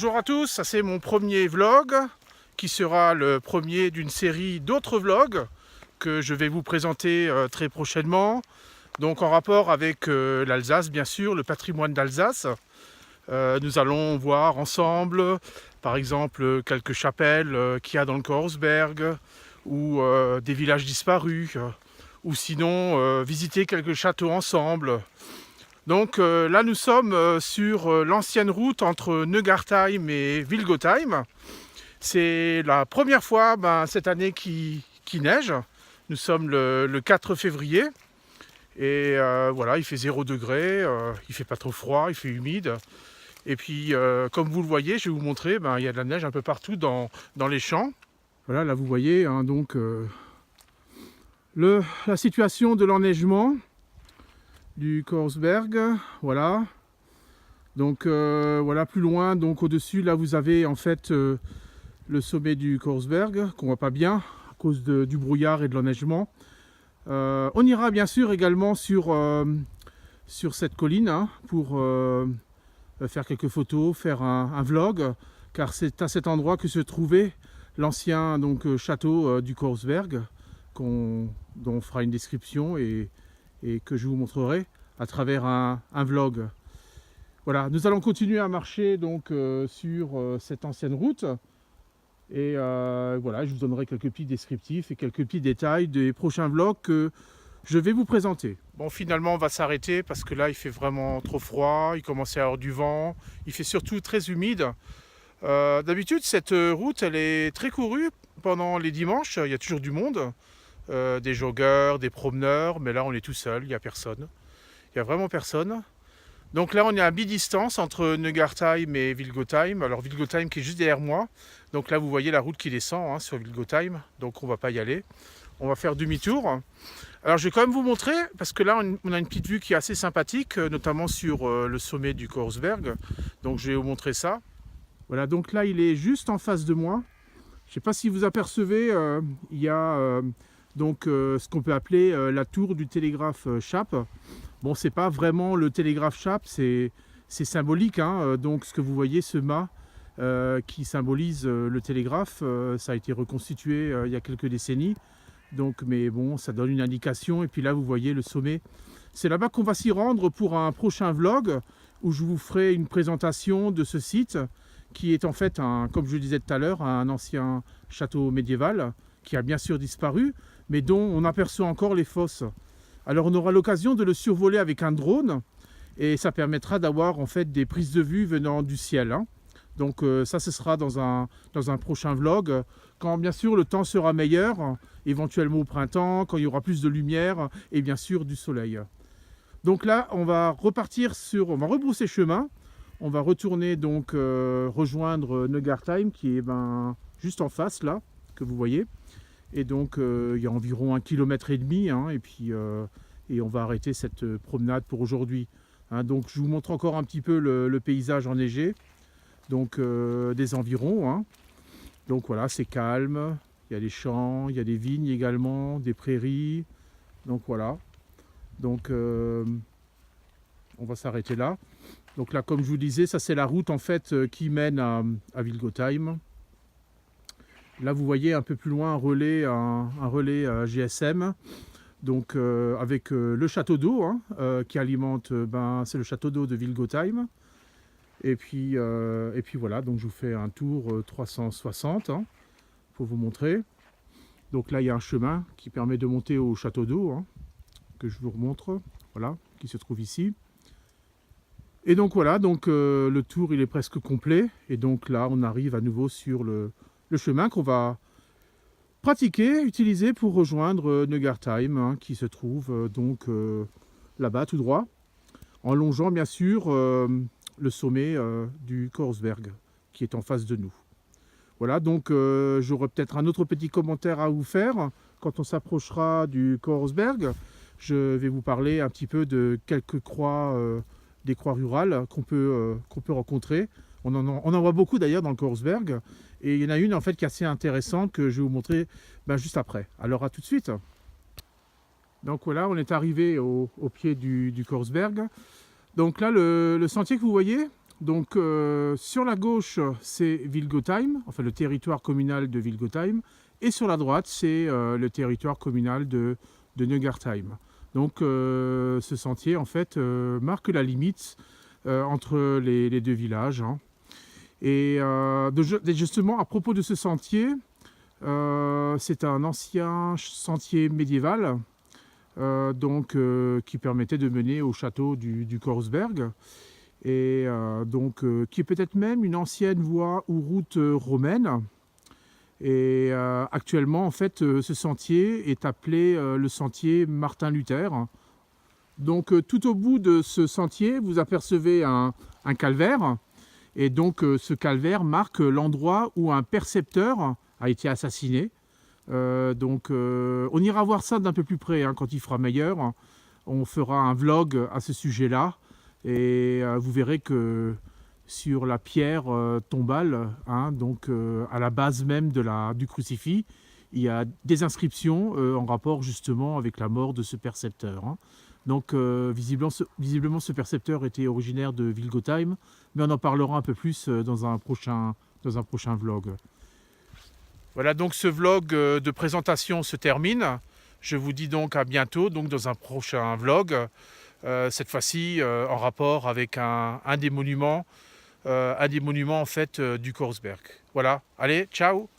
Bonjour à tous, ça c'est mon premier vlog qui sera le premier d'une série d'autres vlogs que je vais vous présenter très prochainement. Donc en rapport avec l'Alsace bien sûr, le patrimoine d'Alsace. Nous allons voir ensemble par exemple quelques chapelles qu'il y a dans le Korsberg ou des villages disparus ou sinon visiter quelques châteaux ensemble. Donc là nous sommes sur l'ancienne route entre Neugartheim et Vilgotheim. C'est la première fois cette année qui neige. Nous sommes le 4 février et voilà, il fait 0 degré, il fait pas trop froid, il fait humide. Et puis comme vous le voyez, je vais vous montrer, il y a de la neige un peu partout dans les champs. Voilà, là vous voyez donc la situation de l'enneigement du Korsberg, voilà. Donc voilà, plus loin, donc au-dessus, là vous avez en fait le sommet du Korsberg, qu'on voit pas bien à cause du brouillard et de l'enneigement. On ira bien sûr également sur cette colline pour faire quelques photos, faire un vlog, car c'est à cet endroit que se trouvait l'ancien château du Korsberg, dont on fera une description et que je vous montrerai à travers un vlog. Voilà, nous allons continuer à marcher donc sur cette ancienne route et voilà, je vous donnerai quelques petits descriptifs et quelques petits détails des prochains vlogs que je vais vous présenter. Bon, finalement on va s'arrêter parce que là il fait vraiment trop froid, il commence à y avoir du vent, il fait surtout très humide. D'habitude cette route elle est très courue pendant les dimanches, il y a toujours du monde. Des joggeurs, des promeneurs, mais là on est tout seul, il n'y a personne. Il n'y a vraiment personne. Donc là on est à mi-distance entre Neugartheim et Vilgotheim. Alors Vilgotheim qui est juste derrière moi. Donc là vous voyez la route qui descend sur Vilgotheim. Donc on ne va pas y aller. On va faire demi-tour. Alors je vais quand même vous montrer, parce que là on a une petite vue qui est assez sympathique, notamment sur le sommet du Korsberg. Donc je vais vous montrer ça. Voilà, donc là il est juste en face de moi. Je ne sais pas si vous apercevez, il y a ce qu'on peut appeler la tour du télégraphe Chappe. Bon, c'est pas vraiment le télégraphe Chappe, c'est symbolique. Donc ce que vous voyez, ce mât qui symbolise le télégraphe, ça a été reconstitué il y a quelques décennies. Donc, mais bon, ça donne une indication. Et puis là, vous voyez le sommet. C'est là-bas qu'on va s'y rendre pour un prochain vlog où je vous ferai une présentation de ce site qui est en fait, comme je le disais tout à l'heure, un ancien château médiéval qui a bien sûr disparu, mais dont on aperçoit encore les fosses. Alors on aura l'occasion de le survoler avec un drone et ça permettra d'avoir en fait des prises de vue venant du ciel. Donc ça ce sera dans un prochain vlog, quand bien sûr le temps sera meilleur, éventuellement au printemps, quand il y aura plus de lumière et bien sûr du soleil. Donc là on va repartir on va rebrousser chemin, on va retourner donc rejoindre Neugartheim qui est juste en face là, que vous voyez. Et donc il y a environ 1,5 km et puis on va arrêter cette promenade pour aujourd'hui. Donc je vous montre encore un petit peu le paysage enneigé, donc des environs. Donc voilà, c'est calme, il y a des champs, il y a des vignes également, des prairies. Donc voilà, donc on va s'arrêter là. Donc là, comme je vous disais, ça c'est la route en fait qui mène à Vilgotheim. Là, vous voyez un peu plus loin un relais GSM, donc avec le château d'eau qui alimente, c'est le château d'eau de Vilgotheim. Et puis voilà, donc je vous fais un tour 360 pour vous montrer. Donc là, il y a un chemin qui permet de monter au château d'eau, que je vous remontre, voilà, qui se trouve ici. Et donc voilà, donc le tour il est presque complet. Et donc là, on arrive à nouveau sur le chemin qu'on va pratiquer, utiliser pour rejoindre Neugartheim, qui se trouve donc là-bas tout droit, en longeant bien sûr le sommet du Korsberg qui est en face de nous. Voilà, donc j'aurai peut-être un autre petit commentaire à vous faire quand on s'approchera du Korsberg. Je vais vous parler un petit peu de quelques croix, des croix rurales qu'on peut rencontrer. On en voit beaucoup d'ailleurs dans le Korsberg. Et il y en a une en fait qui est assez intéressante que je vais vous montrer juste après. Alors à tout de suite. Donc voilà, on est arrivé au pied du Korsberg. Donc là, le sentier que vous voyez, Donc sur la gauche, c'est Vilgotheim, enfin le territoire communal de Vilgotheim, et sur la droite, c'est le territoire communal de Neugartheim. Donc ce sentier, en fait, marque la limite entre les deux villages. Hein. Et justement, à propos de ce sentier, c'est un ancien sentier médiéval qui permettait de mener au château du Korsberg et qui est peut-être même une ancienne voie ou route romaine. Et actuellement, en fait, ce sentier est appelé le sentier Martin Luther. Donc tout au bout de ce sentier, vous apercevez un calvaire. Et donc ce calvaire marque l'endroit où un percepteur a été assassiné. On ira voir ça d'un peu plus près hein, quand il fera meilleur. On fera un vlog à ce sujet-là. Et vous verrez que sur la pierre tombale, hein, à la base même du crucifix, il y a des inscriptions en rapport justement avec la mort de ce percepteur. Hein. Donc visiblement ce percepteur était originaire de Vilgotheim, mais on en parlera un peu plus dans un prochain vlog. Voilà, donc ce vlog de présentation se termine. Je vous dis donc à bientôt donc dans un prochain vlog, cette fois-ci en rapport avec un des monuments en fait du Korsberg. Voilà, allez, ciao!